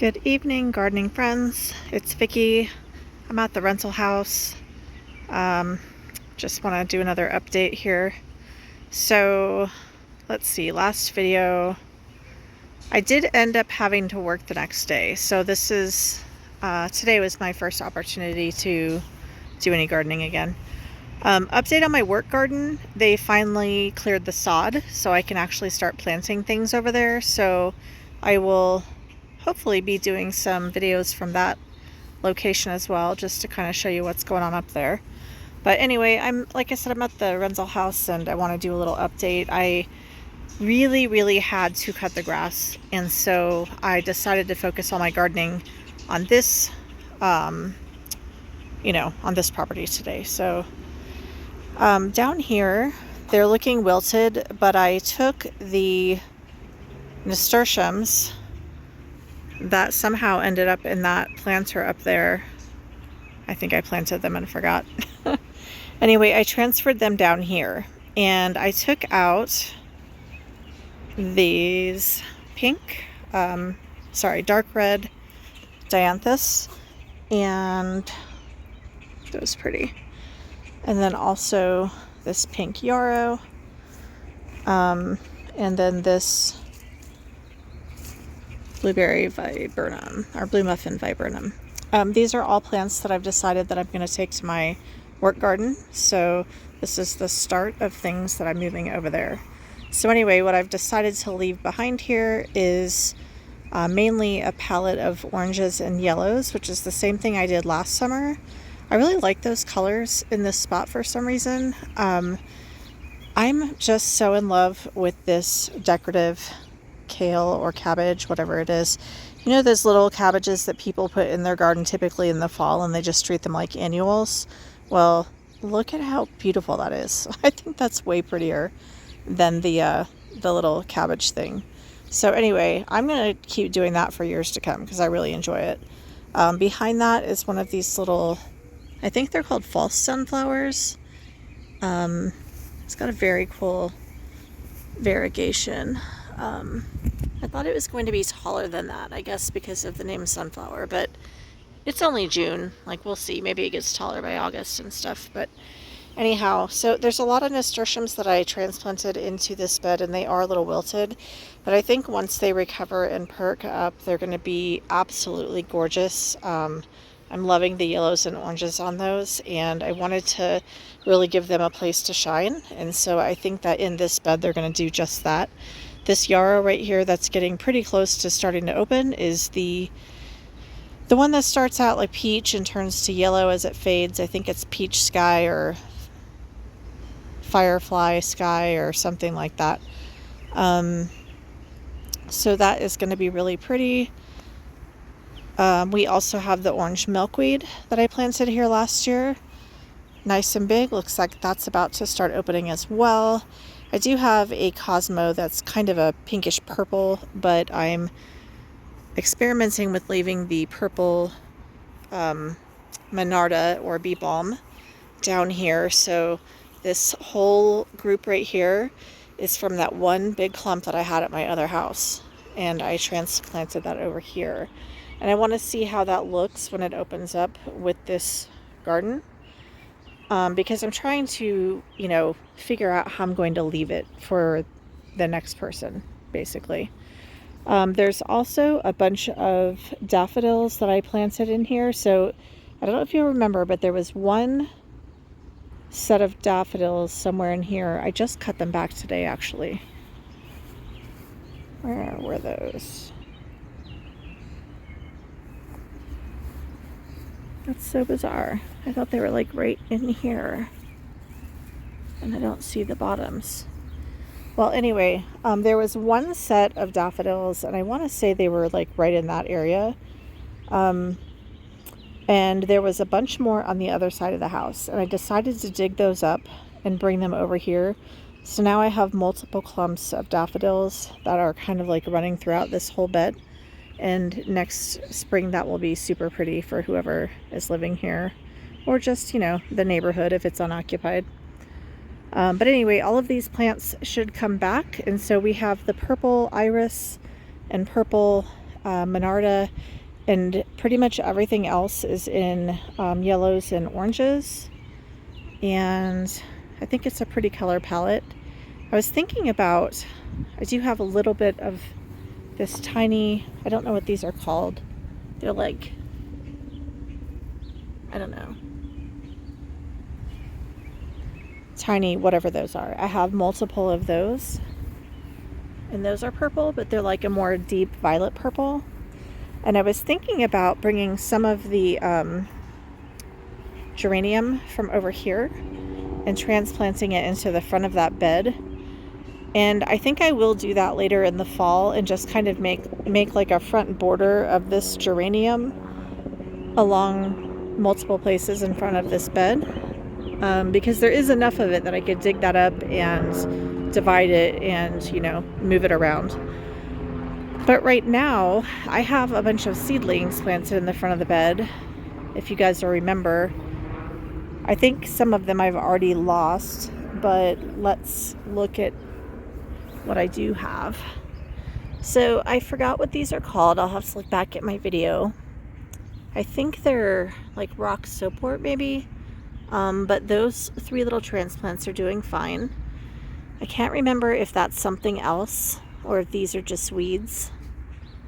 Good evening, gardening friends. It's Vicki. I'm at the rental house. Just want to do another update here. So, let's see, last video, I did end up having to work the next day. So this is, today was my first opportunity to do any gardening again. Update on my work garden, they finally cleared the sod so I can actually start planting things over there. So I will hopefully be doing some videos from that location as well, just to kind of show you what's going on up there. But anyway, like I said, I'm at the rental house and I want to do a little update. I really had to cut the grass, and so I decided to focus all my gardening on this on this property today. So down here they're looking wilted, but I took the nasturtiums that somehow ended up in that planter up there. I think I planted them and forgot. Anyway, I transferred them down here, and I took out these pink, dark red dianthus, and that was pretty. And then also this pink yarrow, and then this blueberry viburnum, or blue muffin viburnum. These are all plants that I've decided that I'm going to take to my work garden. So this is the start of things that I'm moving over there. So anyway, what I've decided to leave behind here is mainly a palette of oranges and yellows, which is the same thing I did last summer. I really like those colors in this spot for some reason. I'm just so in love with this decorative kale or cabbage, whatever it is. You know those little cabbages that people put in their garden typically in the fall, and they just treat them like annuals? Well, look at how beautiful that is. I think that's way prettier than the little cabbage thing. So anyway, I'm going to keep doing that for years to come because I really enjoy it. Behind that is one of these little, I think they're called false sunflowers. It's got a very cool variegation. I thought it was going to be taller than that, I guess because of the name sunflower, but it's only June. Like, we'll see. Maybe it gets taller by August and stuff. But anyhow, so there's a lot of nasturtiums that I transplanted into this bed, and they are a little wilted. But I think once they recover and perk up, they're going to be absolutely gorgeous. I'm loving the yellows and oranges on those, and I wanted to really give them a place to shine. And so I think that in this bed, they're going to do just that. This yarrow right here that's getting pretty close to starting to open is the one that starts out like peach and turns to yellow as it fades. I think it's peach sky or firefly sky or something like that. So that is going to be really pretty. We also have the orange milkweed that I planted here last year. Nice and big. Looks like that's about to start opening as well. I do have a Cosmo that's kind of a pinkish purple, but I'm experimenting with leaving the purple Monarda or bee balm down here. So this whole group right here is from that one big clump that I had at my other house, and I transplanted that over here. And I want to see how that looks when it opens up with this garden. Because I'm trying to, figure out how I'm going to leave it for the next person, basically. There's also a bunch of daffodils that I planted in here. So I don't know if you remember, but there was one set of daffodils somewhere in here. I just cut them back today, actually. Where were those? That's so bizarre. I thought they were like right in here, and I don't see the bottoms. Well, anyway, there was one set of daffodils, and I want to say they were like right in that area. And there was a bunch more on the other side of the house, and I decided to dig those up and bring them over here. So now I have multiple clumps of daffodils that are kind of like running throughout this whole bed. And next spring that will be super pretty for whoever is living here, or just, the neighborhood if it's unoccupied. But anyway, all of these plants should come back. And so we have the purple iris and purple Monarda And pretty much everything else is in yellows and oranges. And I think it's a pretty color palette. I was thinking about, I do have a little bit of this tiny, I don't know what these are called. They're like, I don't know, tiny whatever those are. I have multiple of those, and those are purple, but they're like a more deep violet purple. And I was thinking about bringing some of the geranium from over here and transplanting it into the front of that bed. And I think I will do that later in the fall and just kind of make like a front border of this geranium along multiple places in front of this bed, because there is enough of it that I could dig that up and divide it and, you know, move it around. But right now I have a bunch of seedlings planted in the front of the bed. If you guys will remember, I think some of them I've already lost, but let's look at what I do have. So I forgot what these are called. I'll have to look back at my video. I think they're like rock soapwort maybe, but those 3 little transplants are doing fine. I can't remember if that's something else or if these are just weeds,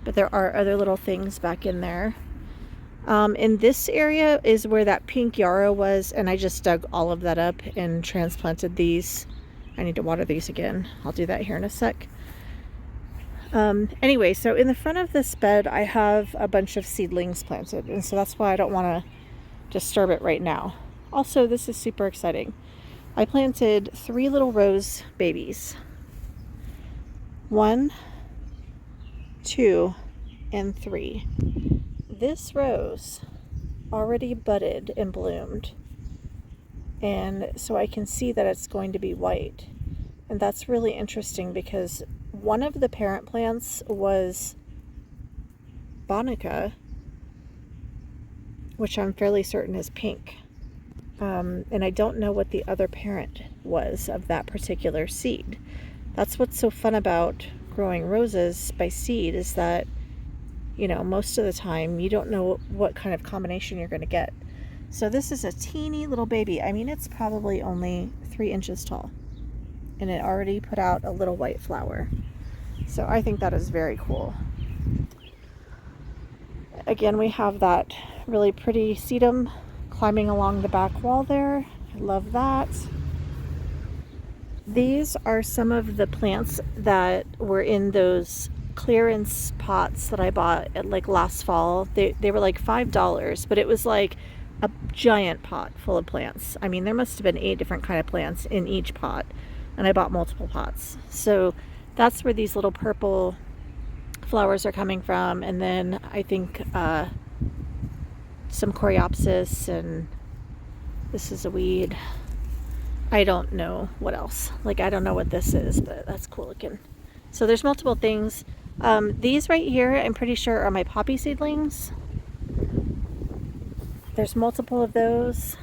but there are other little things back in there. In this area is where that pink yarrow was, and I just dug all of that up and transplanted these. I need to water these again. I'll do that here in a sec. Anyway, so in the front of this bed, I have a bunch of seedlings planted, and so that's why I don't want to disturb it right now. Also, this is super exciting. I planted 3 little rose babies. 1, 2, and 3. This rose already budded and bloomed. And so I can see that it's going to be white. And that's really interesting because one of the parent plants was Bonica, which I'm fairly certain is pink. And I don't know what the other parent was of that particular seed. That's what's so fun about growing roses by seed, is that, you know, most of the time you don't know what kind of combination you're going to get. So this is a teeny little baby. I mean, it's probably only 3 inches tall, and it already put out a little white flower. So I think that is very cool. Again, we have that really pretty sedum climbing along the back wall there. I love that. These are some of the plants that were in those clearance pots that I bought at like last fall. They were like $5, but it was like a giant pot full of plants. I mean, there must have been 8 different kind of plants in each pot, and I bought multiple pots. So that's where these little purple flowers are coming from. And then I think some coreopsis, and this is a weed. I don't know what else. Like, I don't know what this is, but that's cool looking. So there's multiple things. These right here, I'm pretty sure are my poppy seedlings. There's multiple of those.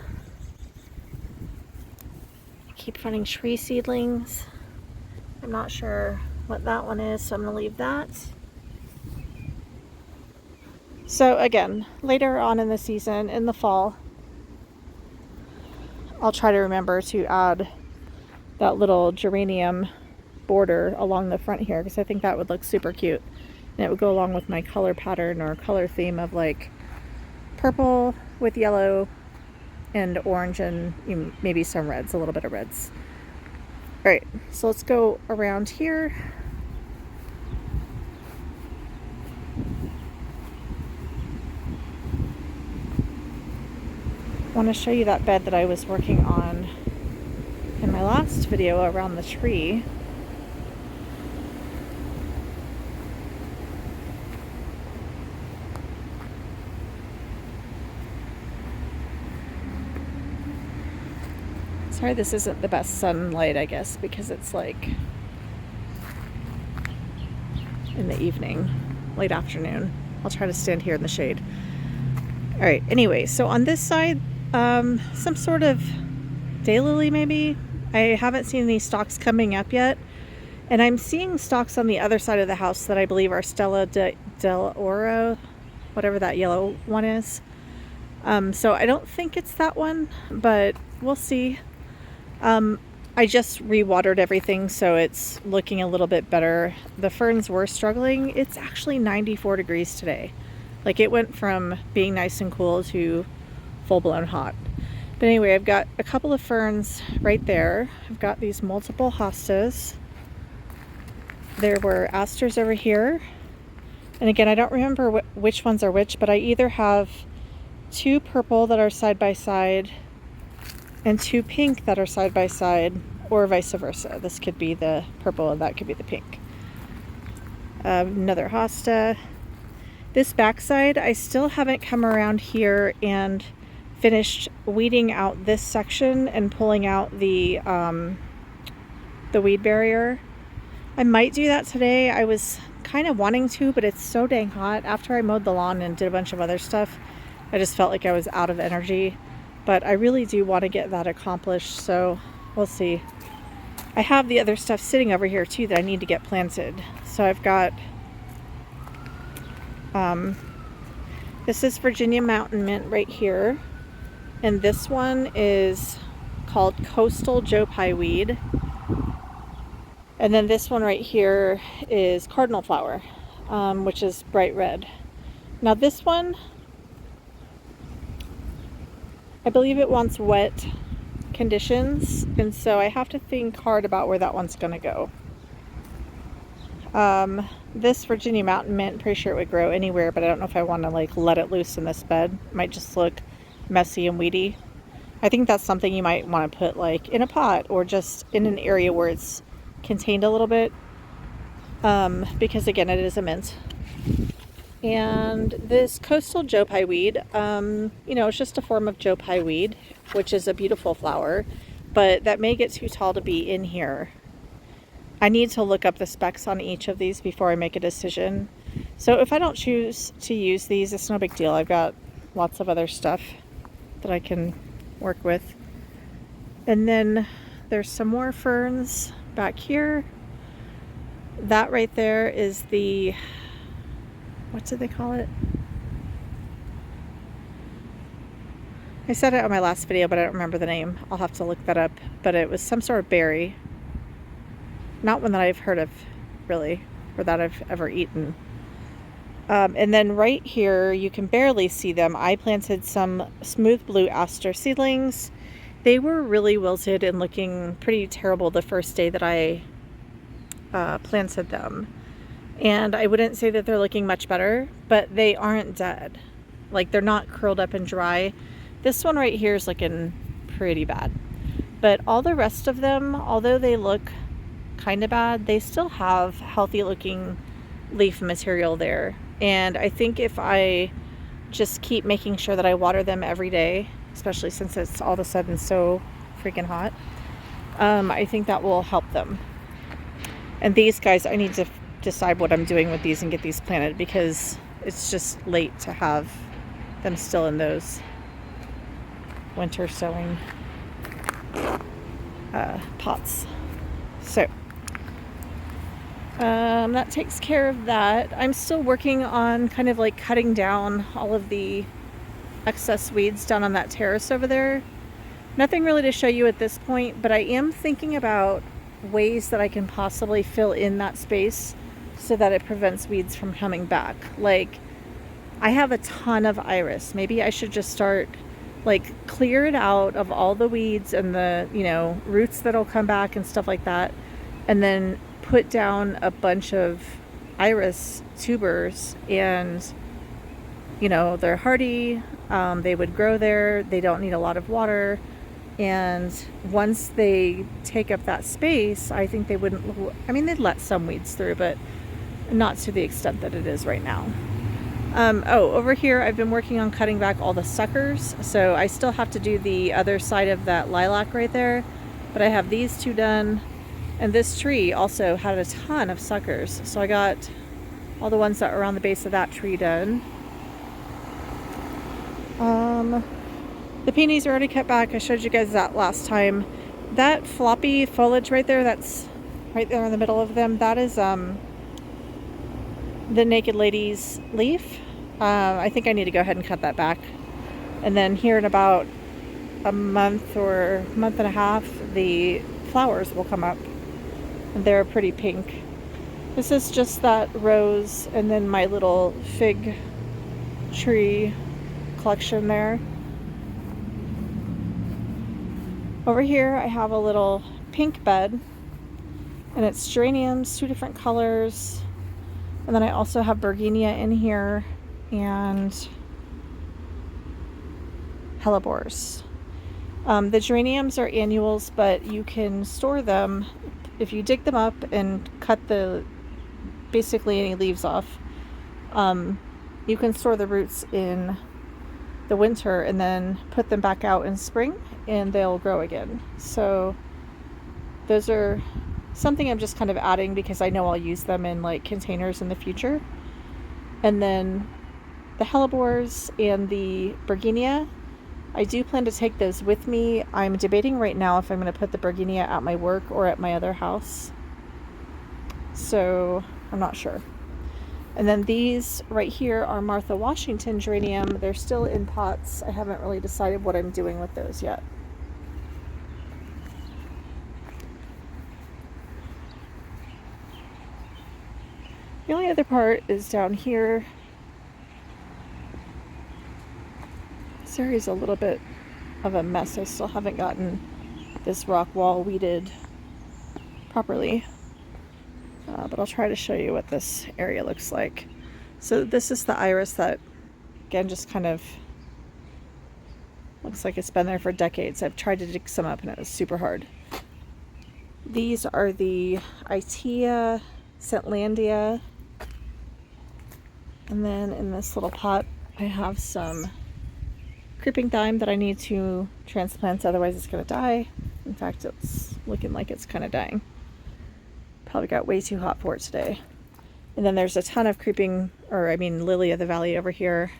I keep finding tree seedlings. I'm not sure what that one is, so I'm going to leave that. So again, later on in the season, in the fall, I'll try to remember to add that little geranium border along the front here, because I think that would look super cute. And it would go along with my color pattern or color theme of like purple with yellow and orange and maybe some reds, a little bit of reds. All right, so let's go around here. I want to show you that bed that I was working on in my last video around the tree. Sorry, this isn't the best sunlight, I guess, because it's like in the evening, late afternoon. I'll try to stand here in the shade. All right, anyway, so on this side, some sort of daylily maybe. I haven't seen any stalks coming up yet. And I'm seeing stalks on the other side of the house that I believe are Stella del Oro. whatever that yellow one is. So I don't think it's that one, but we'll see. I just re-watered everything, so it's looking a little bit better. The ferns were struggling. It's actually 94 degrees today. Like, it went from being nice and cool to full-blown hot. But anyway, I've got a couple of ferns right there. I've got these multiple hostas. There were asters over here. And again, I don't remember which ones are which, but I either have 2 purple that are side by side and 2 pink that are side by side, or vice versa. This could be the purple and that could be the pink. Another hosta. This backside, I still haven't come around here and finished weeding out this section and pulling out the weed barrier. I might do that today. I was kind of wanting to, but it's so dang hot. After I mowed the lawn and did a bunch of other stuff, I just felt like I was out of energy. But I really do want to get that accomplished, so we'll see. I have the other stuff sitting over here too that I need to get planted. So I've got, this is Virginia Mountain Mint right here. And this one is called Coastal Joe Pye Weed. And then this one right here is Cardinal Flower, which is bright red. Now this one, I believe it wants wet conditions, and so I have to think hard about where that one's going to go. This Virginia Mountain Mint, pretty sure it would grow anywhere, but I don't know if I want to like let it loose in this bed. It might just look messy and weedy. I think that's something you might want to put like in a pot or just in an area where it's contained a little bit, because again, it is a mint. And this Coastal Joe Pye weed, it's just a form of Joe Pye weed, which is a beautiful flower, but that may get too tall to be in here. I need to look up the specs on each of these before I make a decision. So if I don't choose to use these, it's no big deal. I've got lots of other stuff that I can work with. And then there's some more ferns back here. That right there is the, what did they call it? I said it on my last video, but I don't remember the name. I'll have to look that up. But it was some sort of berry. Not one that I've heard of, really, or that I've ever eaten. And then right here, you can barely see them. I planted some smooth blue aster seedlings. They were really wilted and looking pretty terrible the first day that I planted them. And I wouldn't say that they're looking much better, but they aren't dead. Like, they're not curled up and dry. This one right here is looking pretty bad. But all the rest of them, although they look kind of bad, they still have healthy looking leaf material there. And I think if I just keep making sure that I water them every day, especially since it's all of a sudden so freaking hot, I think that will help them. And these guys, I need to decide what I'm doing with these and get these planted, because it's just late to have them still in those winter sowing pots. So that takes care of that. I'm still working on kind of like cutting down all of the excess weeds down on that terrace over there. Nothing really to show you at this point, but I am thinking about ways that I can possibly fill in that space so that it prevents weeds from coming back. Like, I have a ton of iris. Maybe I should just start, like, clear it out of all the weeds and the, roots that'll come back and stuff like that, and then put down a bunch of iris tubers. And they're hardy, they would grow there, they don't need a lot of water, and once they take up that space, I think they wouldn't, they'd let some weeds through, but not to the extent that it is right now. Over here I've been working on cutting back all the suckers, so I still have to do the other side of that lilac right there, but I have these two done. And this tree also had a ton of suckers, so I got all the ones that were around the base of that tree done. The peonies are already cut back. I showed you guys that last time. That floppy foliage right there, that's right there in the middle of them, that is the Naked Lady's leaf. I think I need to go ahead and cut that back. And then here in about a month or month and a half, the flowers will come up. And they're pretty pink. This is just that rose and then my little fig tree collection there. Over here I have a little pink bed, and it's geraniums, 2 different colors. And then I also have Bergenia in here and hellebores. The geraniums are annuals, but you can store them if you dig them up and cut basically any leaves off. You can store the roots in the winter and then put them back out in spring and they'll grow again. So those are something I'm just kind of adding because I know I'll use them in like containers in the future. And then the hellebores and the Bergenia, I do plan to take those with me. I'm debating right now if I'm going to put the Bergenia at my work or at my other house. So I'm not sure. And then these right here are Martha Washington geranium. They're still in pots. I haven't really decided what I'm doing with those yet. The only other part is down here. This area is a little bit of a mess. I still haven't gotten this rock wall weeded properly. But I'll try to show you what this area looks like. So this is the iris that, again, just kind of looks like it's been there for decades. I've tried to dig some up and it was super hard. These are the Itea Scentlandia. And then in this little pot, I have some creeping thyme that I need to transplant, otherwise it's going to die. In fact, it's looking like it's kind of dying. Probably got way too hot for it today. And then there's a ton of lily of the valley over here.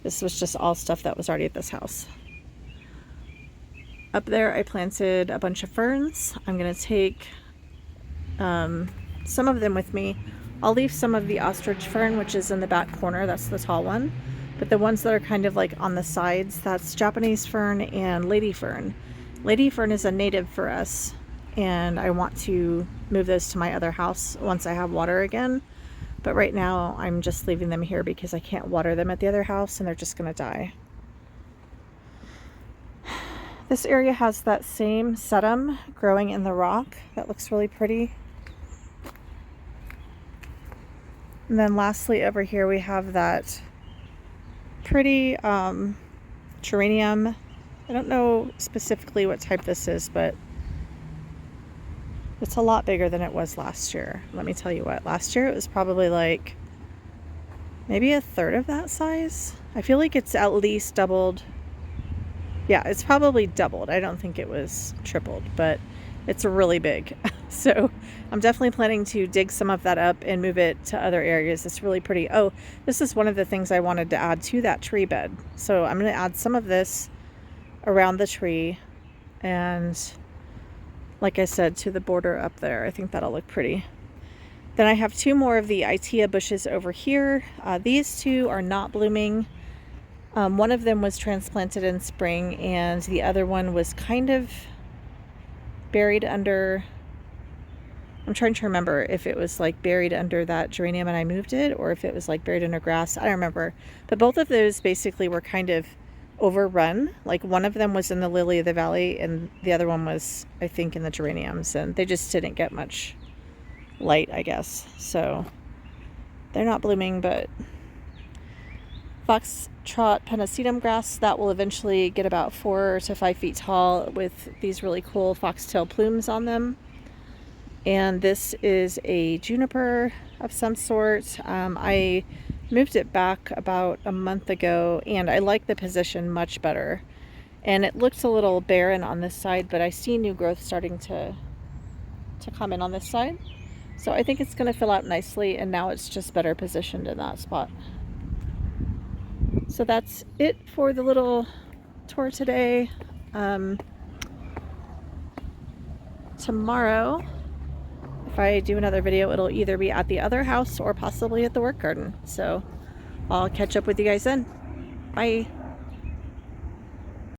This was just all stuff that was already at this house. Up there I planted a bunch of ferns. I'm going to take some of them with me. I'll leave some of the ostrich fern, which is in the back corner. That's the tall one. But the ones that are kind of like on the sides, that's Japanese fern and lady fern. Lady fern is a native for us, and I want to move those to my other house once I have water again. But right now I'm just leaving them here because I can't water them at the other house and they're just going to die. This area has that same sedum growing in the rock. That looks really pretty. And then lastly over here we have that pretty geranium. I don't know specifically what type this is, but it's a lot bigger than it was last year. Let me tell you what, last year it was probably like maybe a third of that size. I feel like it's at least doubled. Yeah, it's probably doubled. I don't think it was tripled, but it's really big. So I'm definitely planning to dig some of that up and move it to other areas. It's really pretty. Oh, this is one of the things I wanted to add to that tree bed. So I'm going to add some of this around the tree and, like I said, to the border up there. I think that'll look pretty. Then I have 2 more of the Itea bushes over here. These 2 are not blooming. One of them was transplanted in spring and the other one was kind of buried under, I'm trying to remember if it was like buried under that geranium and I moved it, or if it was like buried under grass. I don't remember. But both of those basically were kind of overrun. Like one of them was in the lily of the valley and the other one was, I think, in the geraniums, and they just didn't get much light, I guess. So they're not blooming. But foxtrot pennisetum grass, that will eventually get about 4 to 5 feet tall with these really cool foxtail plumes on them. And this is a juniper of some sort. I moved it back about a month ago and I like the position much better. And it looks a little barren on this side, but I see new growth starting to come in on this side. So I think it's going to fill out nicely, and now it's just better positioned in that spot. So that's it for the little tour today. Tomorrow, if I do another video, it'll either be at the other house or possibly at the work garden. So I'll catch up with you guys then. Bye.